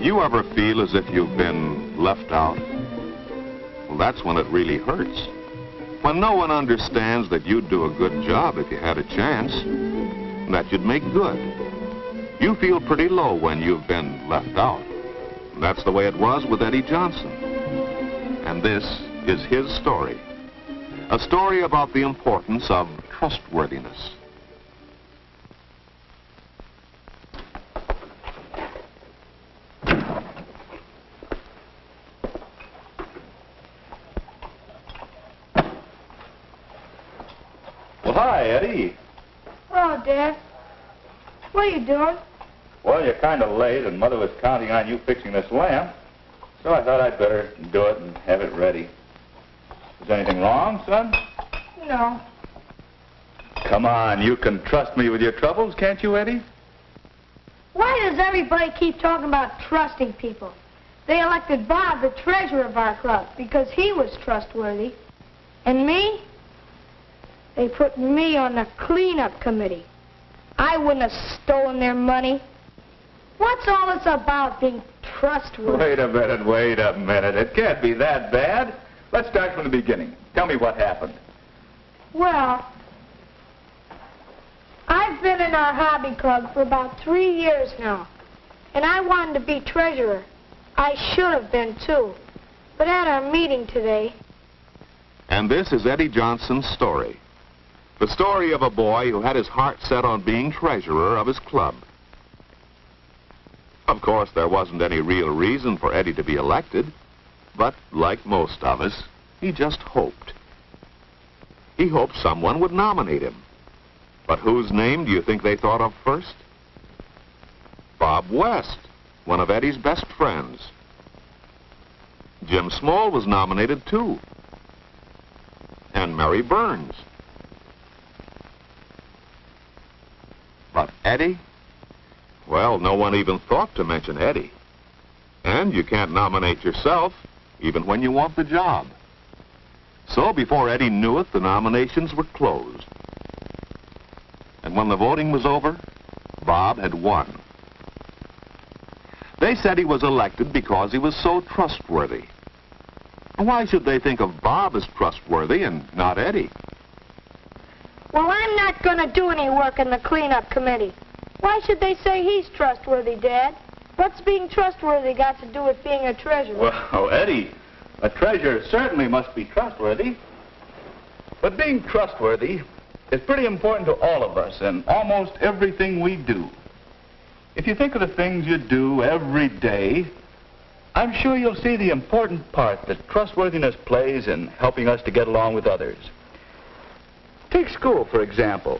you ever feel as if you've been left out? Well, that's when it really hurts. When no one understands that you'd do a good job if you had a chance, that you'd make good. You feel pretty low when you've been left out. That's the way it was with Eddie Johnson. And this is his story. A story about the importance of trustworthiness. Well, hi, Eddie. Hello, Dad. What are you doing? Well, you're kind of late, and Mother was counting on you fixing this lamp, so I thought I'd better do it and have it ready. Is anything wrong, son? No. Come on, you can trust me with your troubles, can't you, Eddie? Why does everybody keep talking about trusting people? They elected Bob the treasurer of our club because he was trustworthy. And me? They put me on the cleanup committee. I wouldn't have stolen their money. What's all this about being trustworthy? Wait a minute. It can't be that bad. Let's start from the beginning. Tell me what happened. Well, I've been in our hobby club for about 3 years now, and I wanted to be treasurer. I should have been, too. But at our meeting today... And this is Eddie Johnson's story. The story of a boy who had his heart set on being treasurer of his club. Of course, there wasn't any real reason for Eddie to be elected, but like most of us, he just hoped. He hoped someone would nominate him. But whose name do you think they thought of first? Bob West, one of Eddie's best friends. Jim Small was nominated too. And Mary Burns. But Eddie? Well, no one even thought to mention Eddie. And you can't nominate yourself, even when you want the job. So before Eddie knew it, the nominations were closed. And when the voting was over, Bob had won. They said he was elected because he was so trustworthy. Why should they think of Bob as trustworthy and not Eddie? Well, I'm not going to do any work in the cleanup committee. Why should they say he's trustworthy, Dad? What's being trustworthy got to do with being a treasurer? Well, Eddie, a treasurer certainly must be trustworthy. But being trustworthy is pretty important to all of us and almost everything we do. If you think of the things you do every day, I'm sure you'll see the important part that trustworthiness plays in helping us to get along with others. Take school, for example.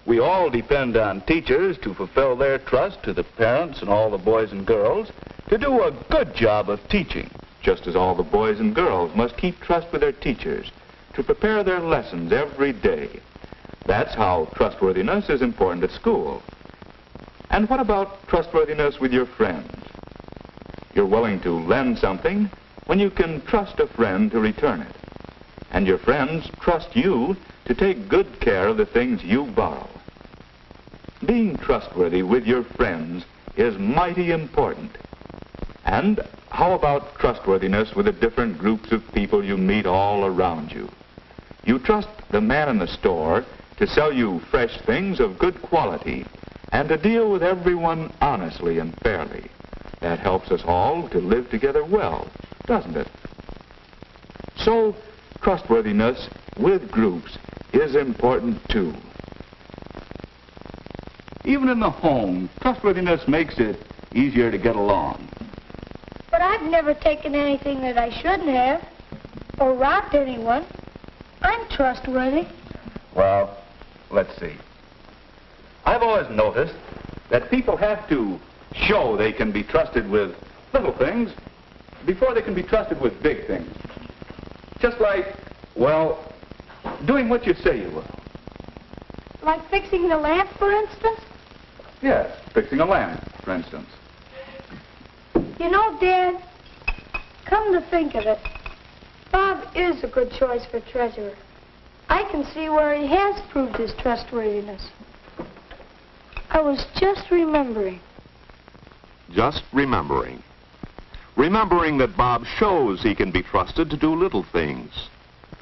We all depend on teachers to fulfill their trust to the parents and all the boys and girls to do a good job of teaching, just as all the boys and girls must keep trust with their teachers to prepare their lessons every day. That's how trustworthiness is important at school. And what about trustworthiness with your friends? You're willing to lend something when you can trust a friend to return it. And your friends trust you to take good care of the things you borrow. Being trustworthy with your friends is mighty important. And how about trustworthiness with the different groups of people you meet all around you? You trust the man in the store to sell you fresh things of good quality and to deal with everyone honestly and fairly. That helps us all to live together well, doesn't it? So, trustworthiness with groups is important too. Even in the home, trustworthiness makes it easier to get along. But I've never taken anything that I shouldn't have or robbed anyone. I'm trustworthy. Well, let's see. I've always noticed that people have to show they can be trusted with little things before they can be trusted with big things. Just like, well, doing what you say you will. Like fixing the lamp, for instance? Yes, fixing a lamp, for instance. You know, Dad, come to think of it, Bob is a good choice for treasurer. I can see where he has proved his trustworthiness. I was just remembering. Just remembering. Remembering that Bob shows he can be trusted to do little things.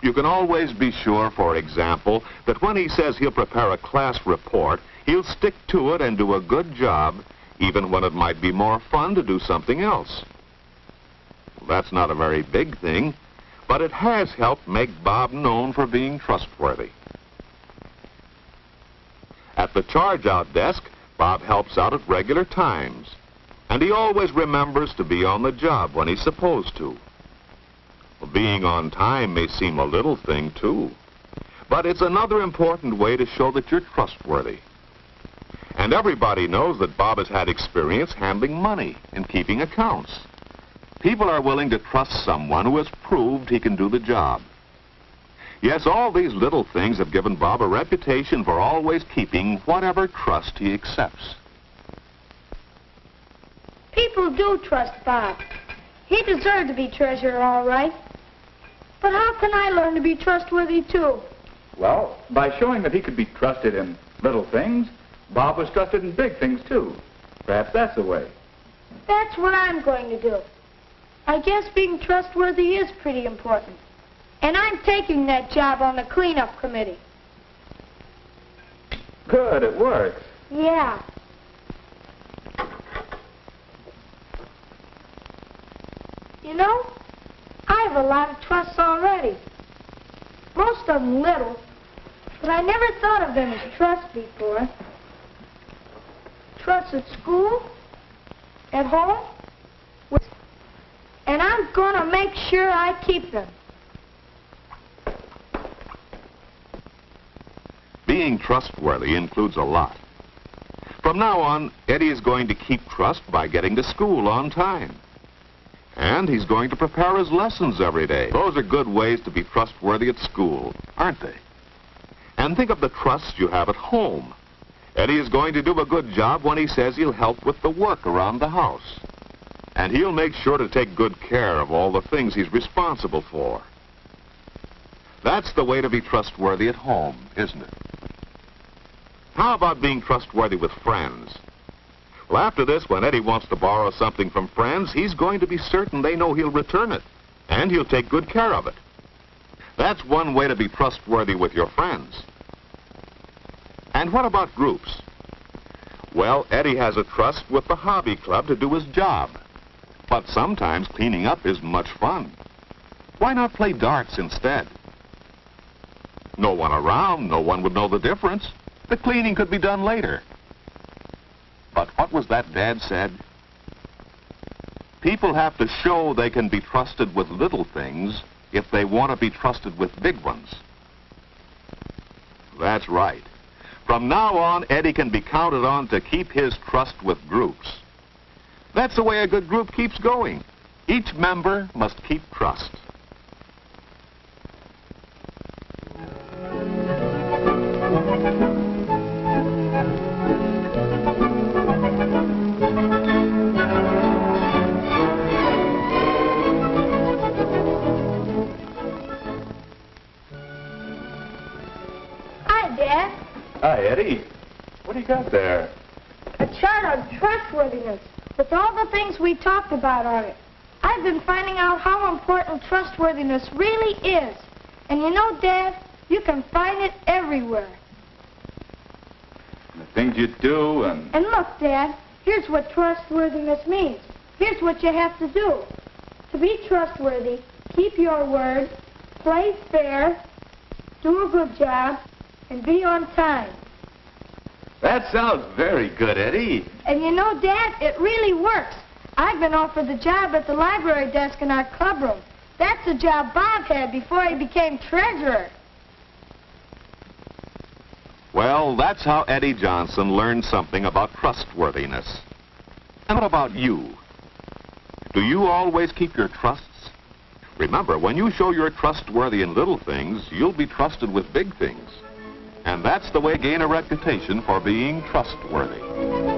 You can always be sure, for example, that when he says he'll prepare a class report, he'll stick to it and do a good job, even when it might be more fun to do something else. That's not a very big thing, but it has helped make Bob known for being trustworthy. At the charge-out desk, Bob helps out at regular times, and he always remembers to be on the job when he's supposed to. Well, being on time may seem a little thing, too, but it's another important way to show that you're trustworthy. And everybody knows that Bob has had experience handling money and keeping accounts. People are willing to trust someone who has proved he can do the job. Yes, all these little things have given Bob a reputation for always keeping whatever trust he accepts. People do trust Bob. He deserved to be treasurer, all right. But how can I learn to be trustworthy, too? Well, by showing that he could be trusted in little things, Bob was trusted in big things, too. Perhaps that's the way. That's what I'm going to do. I guess being trustworthy is pretty important. And I'm taking that job on the cleanup committee. Good, it works. Yeah. You know, I have a lot of trusts already. Most of them little, but I never thought of them as trusts before. Trusts at school, at home, and I'm going to make sure I keep them. Being trustworthy includes a lot. From now on, Eddie is going to keep trust by getting to school on time. And he's going to prepare his lessons every day. Those are good ways to be trustworthy at school, aren't they? And think of the trust you have at home. Eddie is going to do a good job when he says he'll help with the work around the house. And he'll make sure to take good care of all the things he's responsible for. That's the way to be trustworthy at home, isn't it? How about being trustworthy with friends? Well, after this, when Eddie wants to borrow something from friends, he's going to be certain they know he'll return it, and he'll take good care of it. That's one way to be trustworthy with your friends. And what about groups? Well, Eddie has a trust with the hobby club to do his job. But sometimes cleaning up is much fun. Why not play darts instead? No one around, no one would know the difference. The cleaning could be done later. But what was that Dad said? People have to show they can be trusted with little things if they want to be trusted with big ones. That's right. From now on, Eddie can be counted on to keep his trust with groups. That's the way a good group keeps going. Each member must keep trust. Hi, Dad. Hi, Eddie. What do you got there? A chart on trustworthiness with all the things we talked about on it. I've been finding out how important trustworthiness really is. And you know, Dad, you can find it everywhere. The things you do and... And look, Dad, here's what trustworthiness means. Here's what you have to do. To be trustworthy, keep your word, play fair, do a good job, and be on time. That sounds very good, Eddie. And you know, Dad, it really works. I've been offered the job at the library desk in our clubroom. That's the job Bob had before he became treasurer. Well, that's how Eddie Johnson learned something about trustworthiness. And what about you? Do you always keep your trusts? Remember, when you show you're trustworthy in little things, you'll be trusted with big things. And that's the way to gain a reputation for being trustworthy.